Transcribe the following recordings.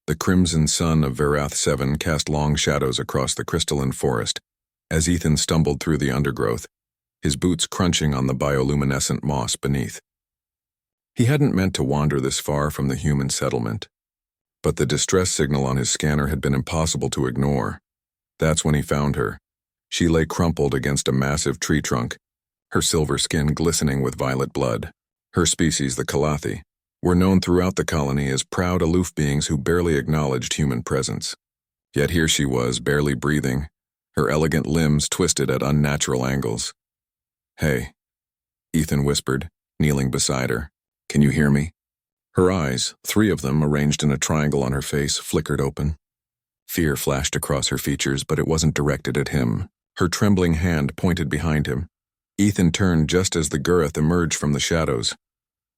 The crimson sun of Varath 7 cast long shadows across the crystalline forest as Ethan stumbled through the undergrowth, his boots crunching on the bioluminescent moss beneath. He hadn't meant to wander this far from the human settlement, but the distress signal on his scanner had been impossible to ignore. That's when he found her. She lay crumpled against a massive tree trunk, her silver skin glistening with violet blood. Her species, the Kalathi, were known throughout the colony as proud, aloof beings who barely acknowledged human presence. Yet here she was, barely breathing, her elegant limbs twisted at unnatural angles. "Hey," Ethan whispered, kneeling beside her. "Can you hear me?" Her eyes, 3 of them arranged in a triangle on her face, flickered open. Fear flashed across her features, but it wasn't directed at him. Her trembling hand pointed behind him. Ethan turned just as the Gurath emerged from the shadows.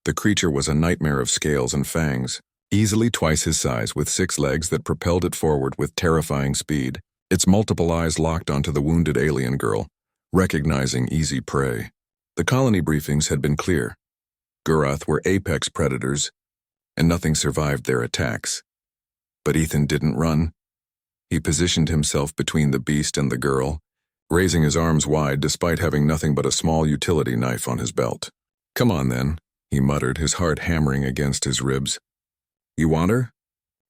The creature was a nightmare of scales and fangs, easily twice his size, with 6 legs that propelled it forward with terrifying speed. Its multiple eyes locked onto the wounded alien girl, recognizing easy prey. The colony briefings had been clear. Gurath were apex predators, and nothing survived their attacks. But Ethan didn't run. He positioned himself between the beast and the girl, raising his arms wide despite having nothing but a small utility knife on his belt. "Come on then," he muttered, his heart hammering against his ribs. "You want her?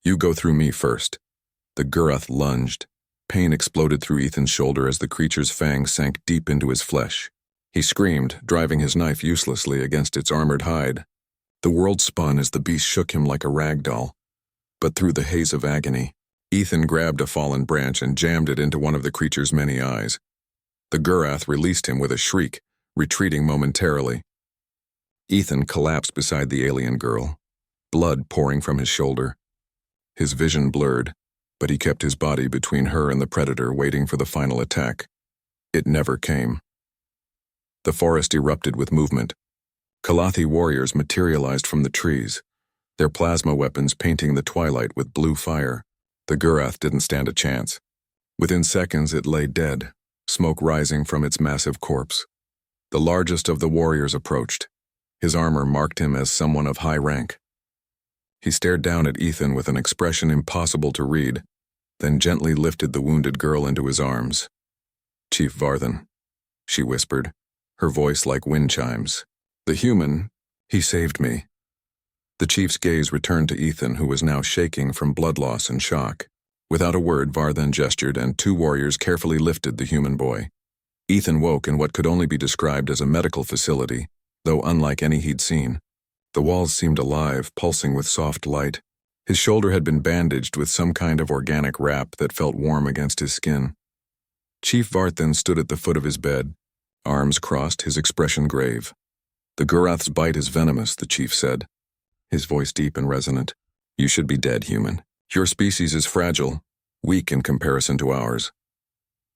You go through me first." The Gurath lunged. Pain exploded through Ethan's shoulder as the creature's fangs sank deep into his flesh. He screamed, driving his knife uselessly against its armored hide. The world spun as the beast shook him like a rag doll. But through the haze of agony, Ethan grabbed a fallen branch and jammed it into one of the creature's many eyes. The Gurath released him with a shriek, retreating momentarily. Ethan collapsed beside the alien girl, blood pouring from his shoulder. His vision blurred, but he kept his body between her and the predator, waiting for the final attack. It never came. The forest erupted with movement. Kalathi warriors materialized from the trees, their plasma weapons painting the twilight with blue fire. The Gurath didn't stand a chance. Within seconds it lay dead, smoke rising from its massive corpse. The largest of the warriors approached. His armor marked him as someone of high rank. He stared down at Ethan with an expression impossible to read, then gently lifted the wounded girl into his arms. "Chief Varthan," she whispered, her voice like wind chimes. "The human, he saved me." The chief's gaze returned to Ethan, who was now shaking from blood loss and shock. Without a word, Varthan gestured, and 2 warriors carefully lifted the human boy. Ethan woke in what could only be described as a medical facility, though unlike any he'd seen. The walls seemed alive, pulsing with soft light. His shoulder had been bandaged with some kind of organic wrap that felt warm against his skin. Chief Varthan stood at the foot of his bed, arms crossed, his expression grave. "The Gurath's bite is venomous," the chief said, his voice deep and resonant. "You should be dead, human. Your species is fragile, weak in comparison to ours."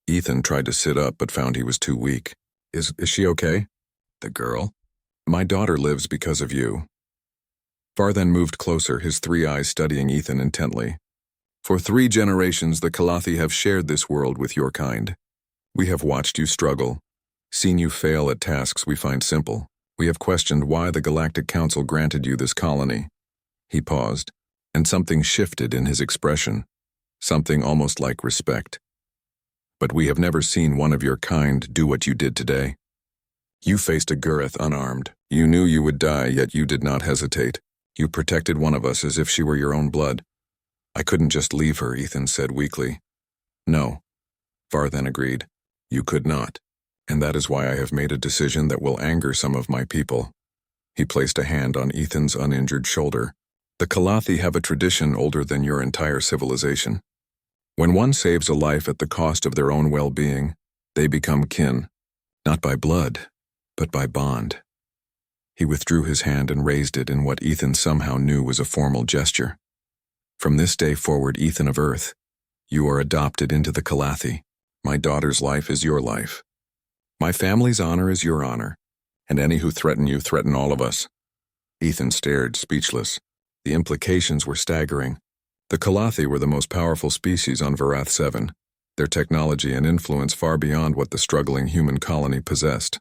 Ethan tried to sit up but found he was too weak. Is she okay?" "The girl? My daughter lives because of you." Varthan moved closer, his 3 eyes studying Ethan intently. "For 3 generations the Kalathi have shared this world with your kind. We have watched you struggle, seen you fail at tasks we find simple. We have questioned why the Galactic Council granted you this colony." He paused, and something shifted in his expression, something almost like respect. "But we have never seen one of your kind do what you did today. You faced a Gurath unarmed. You knew you would die, yet you did not hesitate. You protected one of us as if she were your own blood." "I couldn't just leave her," Ethan said weakly. "No," Varthan agreed. "You could not. And that is why I have made a decision that will anger some of my people." He placed a hand on Ethan's uninjured shoulder. "The Kalathi have a tradition older than your entire civilization. When one saves a life at the cost of their own well-being, they become kin, not by blood, but by bond." He withdrew his hand and raised it in what Ethan somehow knew was a formal gesture. "From this day forward, Ethan of Earth, you are adopted into the Kalathi. My daughter's life is your life. My family's honor is your honor, and any who threaten you threaten all of us." Ethan stared, speechless. The implications were staggering. The Kalathi were the most powerful species on Varath 7, their technology and influence far beyond what the struggling human colony possessed.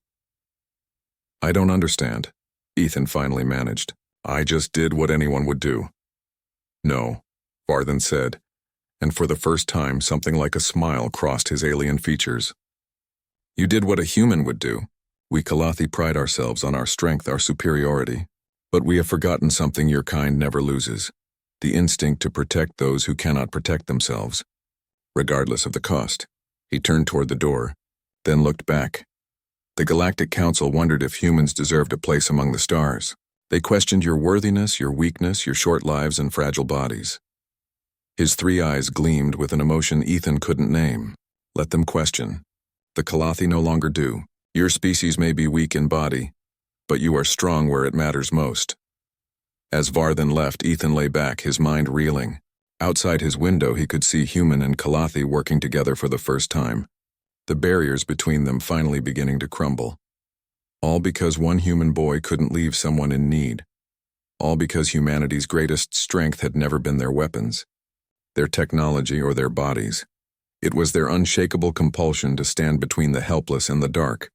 "I don't understand," Ethan finally managed. "I just did what anyone would do." "No," Varthen said, and for the first time something like a smile crossed his alien features. You did what a human would do. We Kalathi pride ourselves on our strength, our superiority. But we have forgotten something your kind never loses, the instinct to protect those who cannot protect themselves, regardless of the cost. He turned toward the door, then looked back. The Galactic Council wondered if humans deserved a place among the stars. They questioned your worthiness, your weakness, your short lives and fragile bodies. His 3 eyes gleamed with an emotion Ethan couldn't name. Let them question. The Kalathi no longer do. Your species may be weak in body, but you are strong where it matters most. As Varthen left, Ethan lay back, his mind reeling. Outside his window, he could see human and Kalathi working together for the first time, the barriers between them finally beginning to crumble. All because one human boy couldn't leave someone in need. All because humanity's greatest strength had never been their weapons, their technology, or their bodies. It was their unshakable compulsion to stand between the helpless and the dark,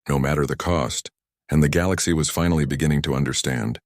no matter the cost, and the galaxy was finally beginning to understand.